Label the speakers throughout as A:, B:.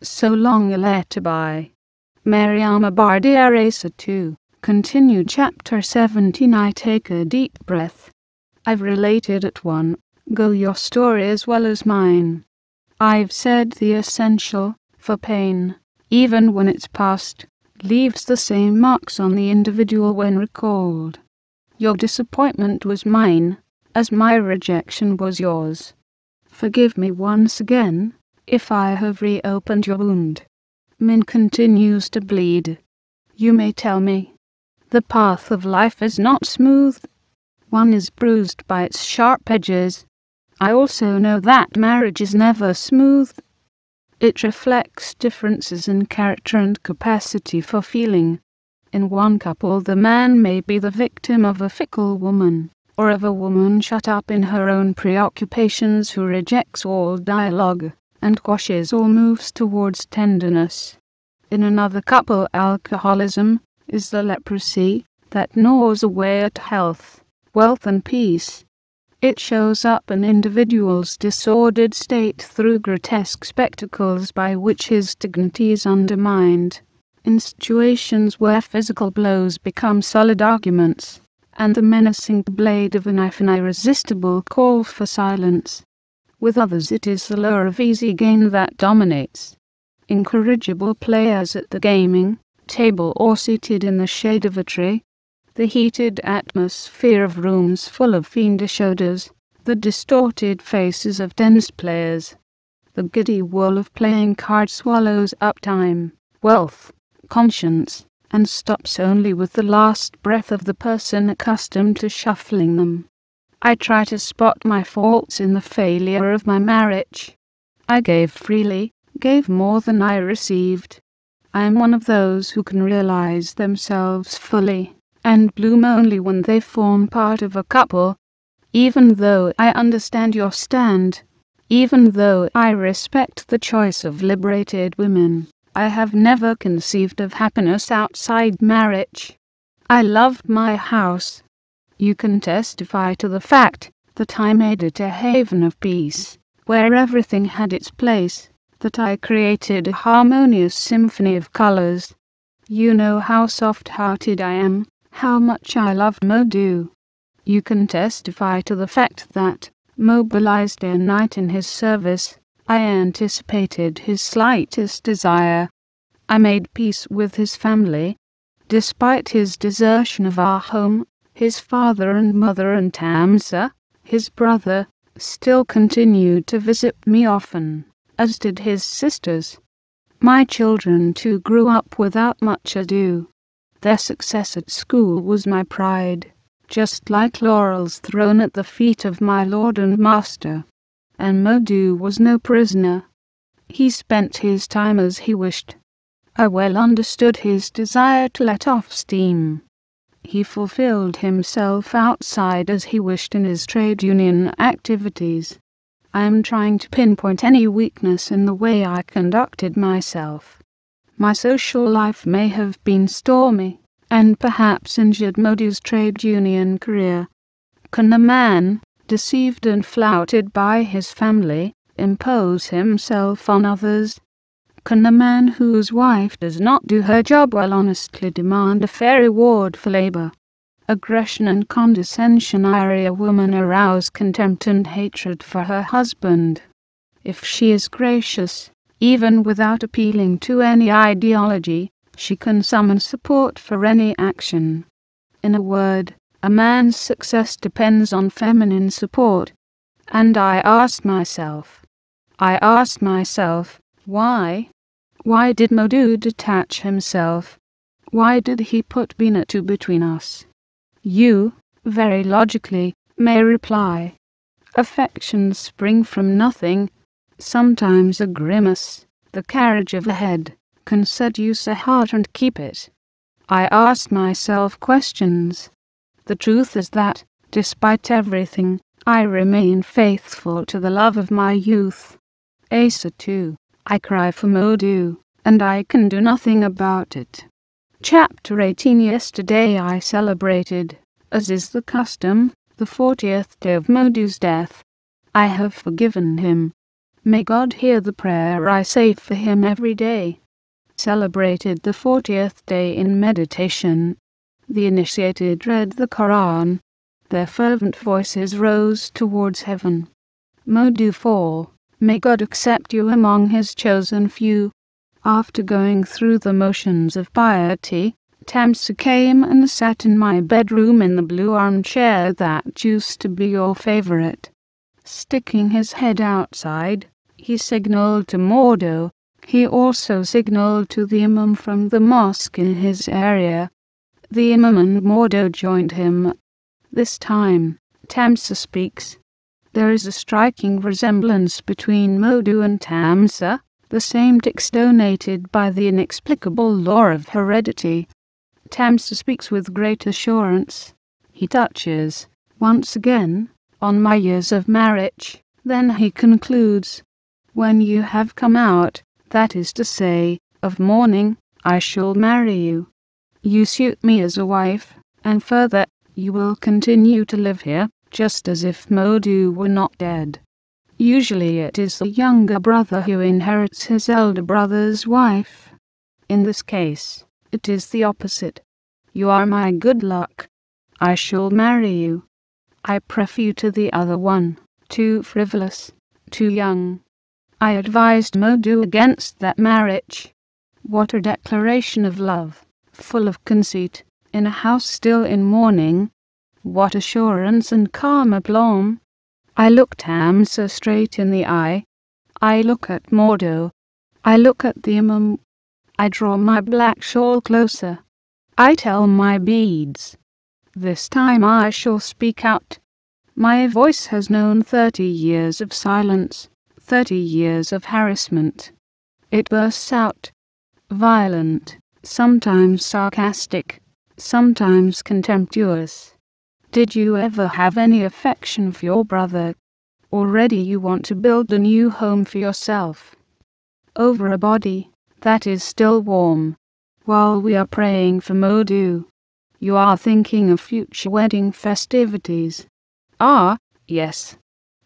A: So long a letter by Mariama Bâ, dear Asa 2. Continued chapter 17. I take a deep breath. I've related at one go your story as well as mine. I've said the essential, for pain, even when it's past, leaves the same marks on the individual when recalled. Your disappointment was mine, as my rejection was yours. Forgive me once again, if I have reopened your wound. Min continues to bleed. You may tell me, the path of life is not smooth. One is bruised by its sharp edges. I also know that marriage is never smooth. It reflects differences in character and capacity for feeling. In one couple, the man may be the victim of a fickle woman, or of a woman shut up in her own preoccupations who rejects all dialogue and quashes all moves towards tenderness. In another couple, alcoholism is the leprosy that gnaws away at health, wealth and peace. It shows up in individual's disordered state through grotesque spectacles by which his dignity is undermined. In situations where physical blows become solid arguments, and the menacing blade of a knife an irresistible call for silence. With others it is the lure of easy gain that dominates. Incorrigible players at the gaming table or seated in the shade of a tree. The heated atmosphere of rooms full of fiendish odors, the distorted faces of tennis players. The giddy whirl of playing cards swallows up time, wealth, conscience, and stops only with the last breath of the person accustomed to shuffling them. I try to spot my faults in the failure of my marriage. I gave freely, gave more than I received. I am one of those who can realize themselves fully and bloom only when they form part of a couple. Even though I understand your stand, even though I respect the choice of liberated women, I have never conceived of happiness outside marriage. I loved my house. You can testify to the fact that I made it a haven of peace, where everything had its place, that I created a harmonious symphony of colors. You know how soft-hearted I am, how much I loved Modu. You can testify to the fact that, mobilized day and night in his service, I anticipated his slightest desire. I made peace with his family. Despite his desertion of our home, his father and mother and Tamsa, his brother, still continued to visit me often, as did his sisters. My children too grew up without much ado. Their success at school was my pride, just like laurels thrown at the feet of my lord and master. And Modu was no prisoner. He spent his time as he wished. I well understood his desire to let off steam. He fulfilled himself outside as he wished in his trade union activities. I am trying to pinpoint any weakness in the way I conducted myself. My social life may have been stormy, and perhaps injured Modu's trade union career. Can a man, deceived and flouted by his family, impose himself on others? Can a man whose wife does not do her job well honestly demand a fair reward for labor? Aggression and condescension a woman arouse contempt and hatred for her husband. If she is gracious, even without appealing to any ideology, she can summon support for any action. In a word, a man's success depends on feminine support. And I asked myself, why? Why did Modu detach himself? Why did he put Binatu between us? You, very logically, may reply. Affections spring from nothing. Sometimes a grimace, the carriage of a head, can seduce a heart and keep it. I asked myself questions. The truth is that, despite everything, I remain faithful to the love of my youth. Asa 2. I cry for Modu, and I can do nothing about it. Chapter 18. Yesterday I celebrated, as is the custom, the 40th day of Modu's death. I have forgiven him. May God hear the prayer I say for him every day. Celebrated the 40th day in meditation. The initiated read the Quran. Their fervent voices rose towards heaven. Modu fall. May God accept you among his chosen few. After going through the motions of piety, Tamsa came and sat in my bedroom in the blue armchair that used to be your favorite. Sticking his head outside, he signaled to Mordo. He also signaled to the Imam from the mosque in his area. The Imam and Mordo joined him. This time, Tamsa speaks. There is a striking resemblance between Modu and Tamsa, the same text donated by the inexplicable law of heredity. Tamsa speaks with great assurance. He touches, once again, on my years of marriage. Then he concludes, when you have come out, that is to say, of mourning, I shall marry you. You suit me as a wife, and further, you will continue to live here, just as if Modu were not dead. Usually it is the younger brother who inherits his elder brother's wife. In this case, it is the opposite. You are my good luck. I shall marry you. I prefer you to the other one, too frivolous, too young. I advised Modu against that marriage. What a declaration of love, full of conceit, in a house still in mourning. What assurance and calm aplomb. I look Tamsa straight in the eye. I look at Mordo. I look at the Imam. I draw my black shawl closer. I tell my beads. This time I shall speak out. My voice has known 30 years of silence, 30 years of harassment. It bursts out, violent, sometimes sarcastic, sometimes contemptuous. Did you ever have any affection for your brother? Already you want to build a new home for yourself. Over a body that is still warm, while we are praying for Modu. You are thinking of future wedding festivities. Ah, yes.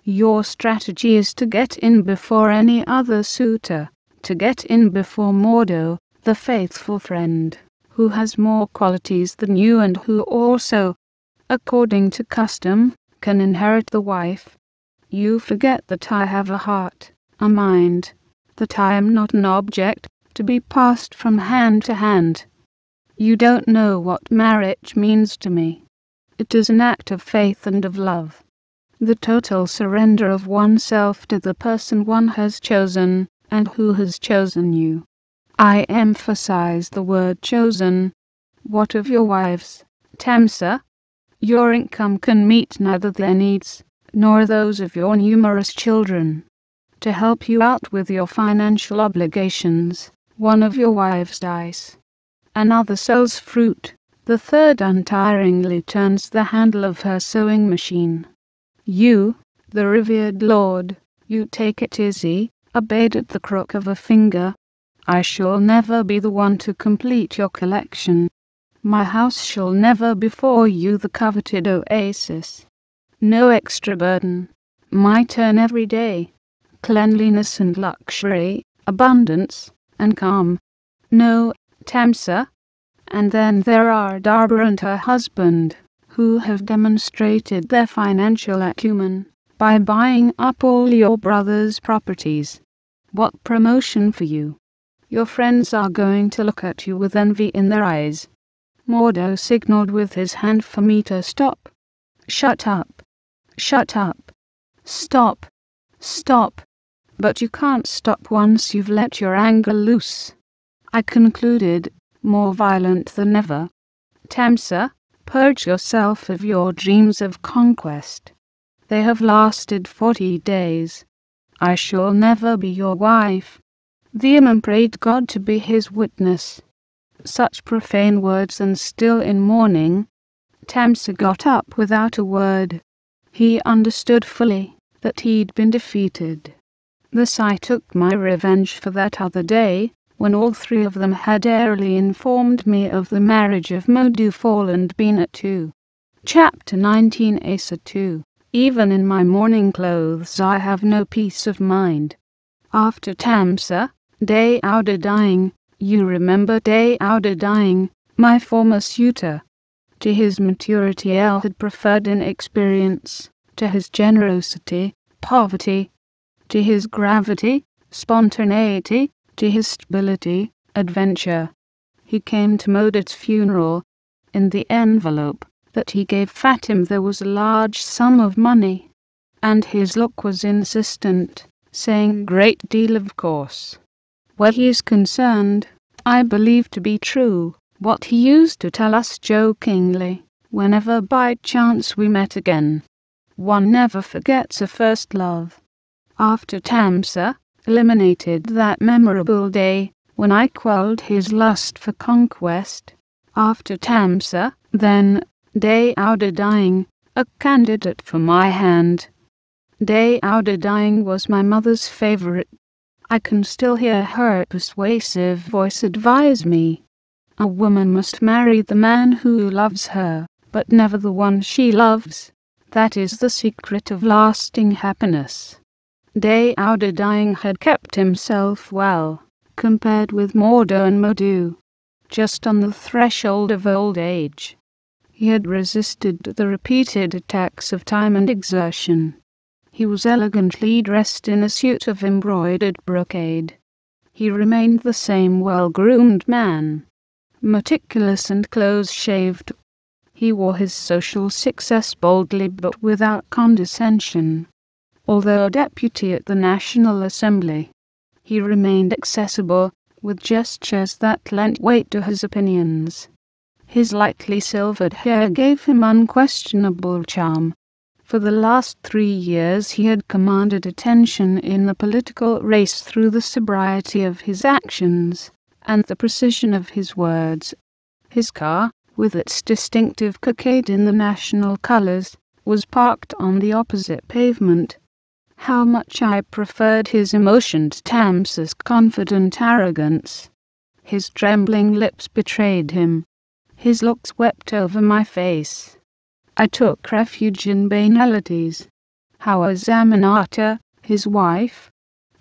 A: Your strategy is to get in before any other suitor, to get in before Mordo, the faithful friend, who has more qualities than you and who also, according to custom, can inherit the wife. You forget that I have a heart, a mind, that I am not an object, to be passed from hand to hand. You don't know what marriage means to me. It is an act of faith and of love. The total surrender of oneself to the person one has chosen, and who has chosen you. I emphasize the word chosen. What of your wives, Tamsa? Your income can meet neither their needs, nor those of your numerous children. To help you out with your financial obligations, one of your wives dies. Another sells fruit. The third untiringly turns the handle of her sewing machine. You, the revered Lord, you take it easy, obeyed at the crook of a finger. I shall never be the one to complete your collection. My house shall never be for you the coveted oasis. No extra burden. My turn every day. Cleanliness and luxury, abundance and calm. No, Tamsa. And then there are Darba and her husband, who have demonstrated their financial acumen by buying up all your brother's properties. What promotion for you! Your friends are going to look at you with envy in their eyes. Mordo signaled with his hand for me to stop. Shut up. Shut up. Stop. Stop. But you can't stop once you've let your anger loose. I concluded, more violent than ever. Tamsa, purge yourself of your dreams of conquest. They have lasted 40 days. I shall never be your wife. The Imam prayed God to be his witness. Such profane words, and still in mourning. Tamsa got up without a word. He understood fully that he'd been defeated. Thus I took my revenge for that other day, when all three of them had airily informed me of the marriage of Modu Fall and Bina 2. Chapter 19 Asa 2. Even in my mourning clothes I have no peace of mind. After Tamsa, Day Ouda dying, you remember Day Ouda dying, my former suitor. To his maturity El had preferred inexperience, to his generosity, poverty, to his gravity, spontaneity, to his stability, adventure. He came to Modet's funeral. In the envelope that he gave Fatim there was a large sum of money, and his look was insistent, saying great deal of course. Where he is concerned, I believe to be true what he used to tell us jokingly, whenever by chance we met again. One never forgets a first love. After Tamsa eliminated that memorable day when I quelled his lust for conquest. After Tamsa, then, Day Ouda dying, a candidate for my hand. Day Ouda dying was my mother's favorite. I can still hear her persuasive voice advise me. A woman must marry the man who loves her, but never the one she loves. That is the secret of lasting happiness. Day Ouda dying had kept himself well, compared with Mordo and Modu, just on the threshold of old age. He had resisted the repeated attacks of time and exertion. He was elegantly dressed in a suit of embroidered brocade. He remained the same well-groomed man, meticulous and close-shaved. He wore his social success boldly but without condescension. Although a deputy at the National Assembly, he remained accessible, with gestures that lent weight to his opinions. His lightly silvered hair gave him unquestionable charm. For the last 3 years he had commanded attention in the political race through the sobriety of his actions and the precision of his words. His car, with its distinctive cockade in the national colours, was parked on the opposite pavement. How much I preferred his emotion to Tamsa's confident arrogance. His trembling lips betrayed him. His look swept over my face. I took refuge in banalities. How is Aminata, his wife,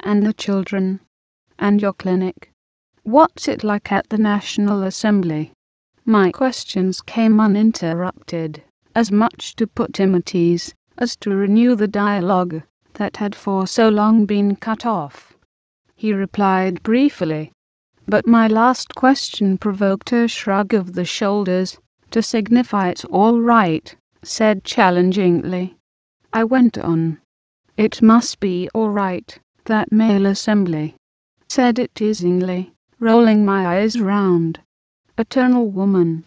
A: and the children, and your clinic? What's it like at the National Assembly? My questions came uninterrupted, as much to put him at ease as to renew the dialogue that had for so long been cut off. He replied briefly, but my last question provoked a shrug of the shoulders, to signify it's all right, said challengingly. I went on. It must be all right, that male assembly, said it teasingly, rolling my eyes round. Eternal woman.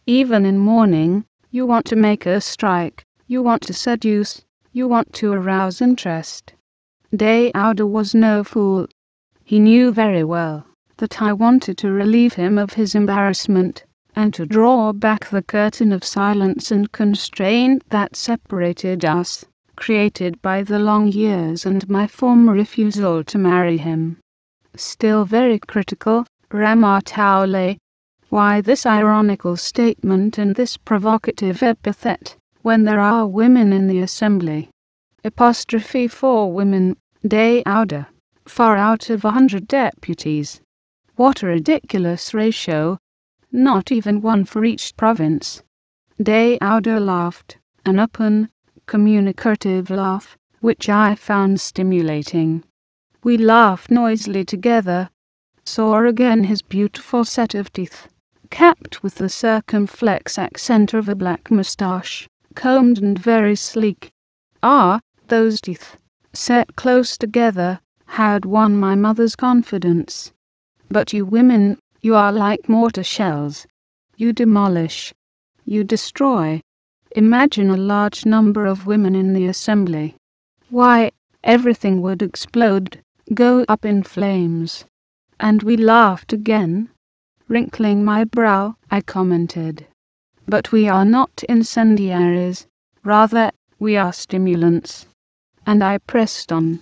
A: Even in mourning, you want to make a strike, you want to seduce, you want to arouse interest. Day Ouda was no fool. He knew very well that I wanted to relieve him of his embarrassment, and to draw back the curtain of silence and constraint that separated us, created by the long years and my former refusal to marry him. Still very critical, Ramataule. Why this ironical statement and this provocative epithet, when there are women in the assembly? Apostrophe 4 women, Day Ouda, far out of 100 deputies. What a ridiculous ratio! Not even one for each province. Day Ouda laughed, an open, communicative laugh, which I found stimulating. We laughed noisily together. Saw again his beautiful set of teeth, capped with the circumflex accent of a black moustache, combed and very sleek. Ah, those teeth, set close together, had won my mother's confidence. But you women, you are like mortar shells. You demolish. You destroy. Imagine a large number of women in the assembly. Why, everything would explode, go up in flames. And we laughed again. Wrinkling my brow, I commented. But we are not incendiaries. Rather, we are stimulants. And I pressed on.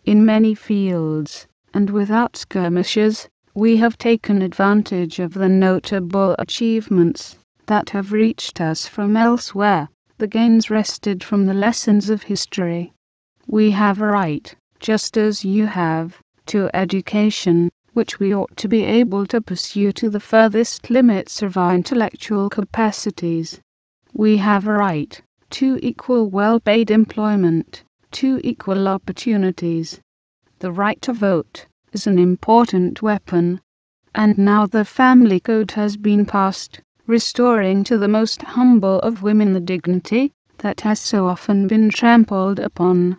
A: In many fields, and without skirmishes, we have taken advantage of the notable achievements that have reached us from elsewhere, the gains wrested from the lessons of history. We have a right, just as you have, to education, which we ought to be able to pursue to the furthest limits of our intellectual capacities. We have a right to equal well-paid employment, to equal opportunities. The right to vote is an important weapon. And now the family code has been passed, restoring to the most humble of women the dignity that has so often been trampled upon.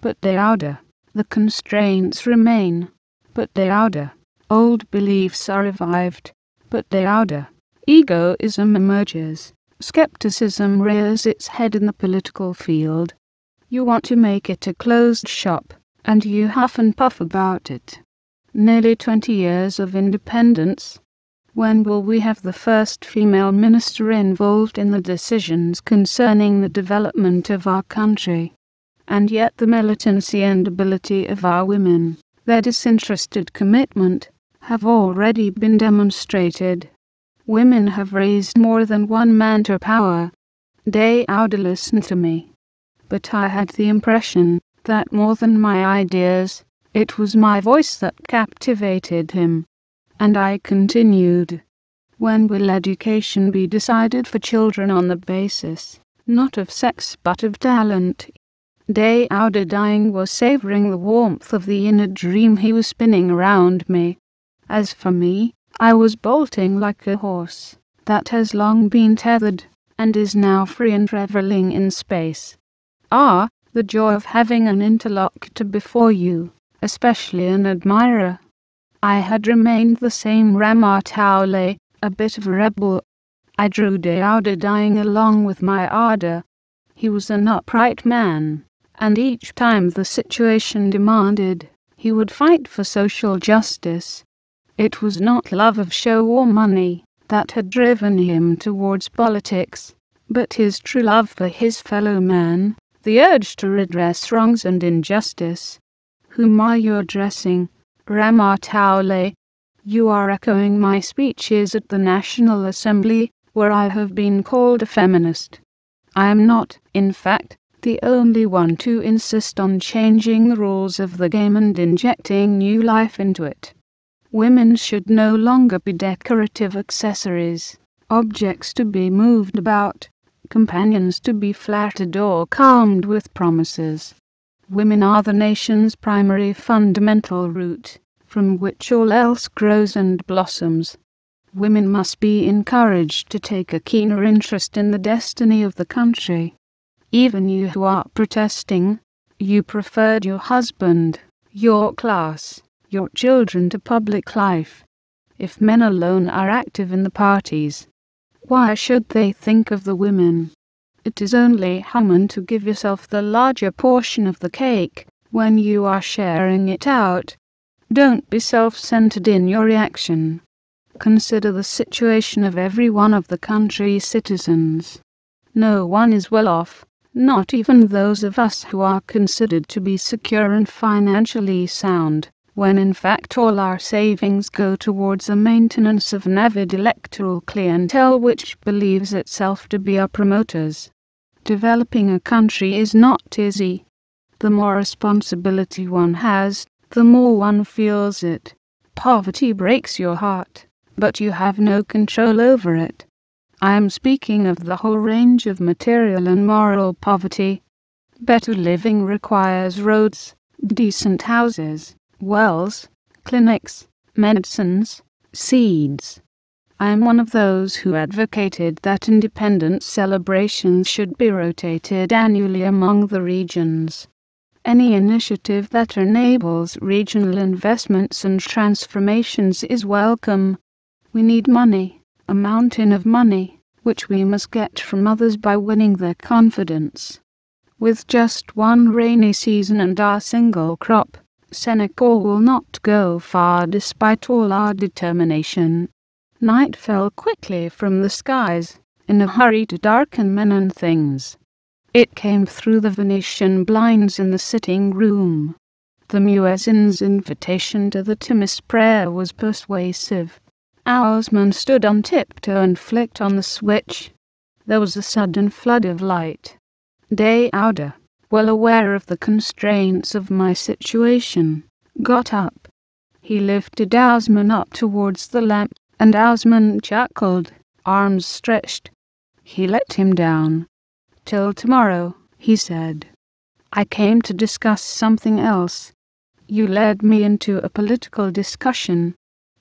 A: But the constraints remain. But old beliefs are revived. But egoism emerges. Skepticism rears its head in the political field. You want to make it a closed shop, and you huff and puff about it. Nearly 20 years of independence. When will we have the first female minister involved in the decisions concerning the development of our country? And yet the militancy and ability of our women, their disinterested commitment, have already been demonstrated. Women have raised more than one man to power. Listen to me. But I had the impression that more than my ideas, it was my voice that captivated him. And I continued, when will education be decided for children on the basis, not of sex but of talent? Dying was savouring the warmth of the inner dream he was spinning around me. As for me, I was bolting like a horse that has long been tethered, and is now free and revelling in space. Ah, the joy of having an interlocutor before you, especially an admirer. I had remained the same Ramataule, a bit of a rebel. I drew Dying along with my ardour. He was an upright man, and each time the situation demanded, he would fight for social justice. It was not love of show or money that had driven him towards politics, but his true love for his fellow man, the urge to redress wrongs and injustice. Whom are you addressing, Ramataule? You are echoing my speeches at the National Assembly, where I have been called a feminist. I am not, in fact, the only one to insist on changing the rules of the game and injecting new life into it. Women should no longer be decorative accessories, objects to be moved about, companions to be flattered or calmed with promises. Women are the nation's primary fundamental root, from which all else grows and blossoms. Women must be encouraged to take a keener interest in the destiny of the country. Even you who are protesting, you preferred your husband, your class, your children to public life. If men alone are active in the parties, why should they think of the women? It is only human to give yourself the larger portion of the cake when you are sharing it out. Don't be self-centered in your reaction. Consider the situation of every one of the country's citizens. No one is well off, not even those of us who are considered to be secure and financially sound, when in fact all our savings go towards the maintenance of an avid electoral clientele which believes itself to be our promoters. Developing a country is not easy. The more responsibility one has, the more one feels it. Poverty breaks your heart, but you have no control over it. I am speaking of the whole range of material and moral poverty. Better living requires roads, decent houses, wells, clinics, medicines, seeds. I am one of those who advocated that independence celebrations should be rotated annually among the regions. Any initiative that enables regional investments and transformations is welcome. We need money, a mountain of money, which we must get from others by winning their confidence. With just one rainy season and our single crop, Senegal will not go far despite all our determination. Night fell quickly from the skies, in a hurry to darken men and things. It came through the Venetian blinds in the sitting room. The muezzin's invitation to the Timis prayer was persuasive. Owlsman stood on tiptoe and flicked on the switch. There was a sudden flood of light. Well aware of the constraints of my situation, got up. He lifted Osman up towards the lamp, and Osman chuckled, arms stretched. He let him down. "Till tomorrow," he said. "I came to discuss something else. You led me into a political discussion.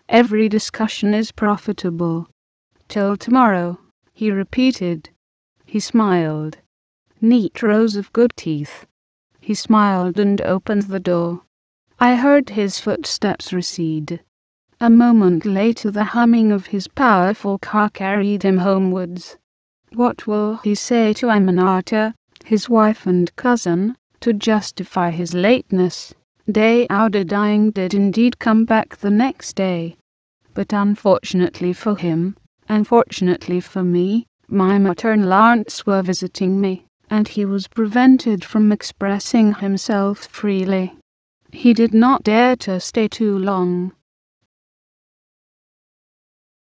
A: Every discussion is profitable. Till tomorrow," he repeated. He smiled. Neat rows of good teeth. He smiled and opened the door. I heard his footsteps recede. A moment later the humming of his powerful car carried him homewards. What will he say to Aminata, his wife and cousin, to justify his lateness? Daouda dying did indeed come back the next day. But unfortunately for him, and fortunately for me, my maternal aunts were visiting me, and he was prevented from expressing himself freely. He did not dare to stay too long.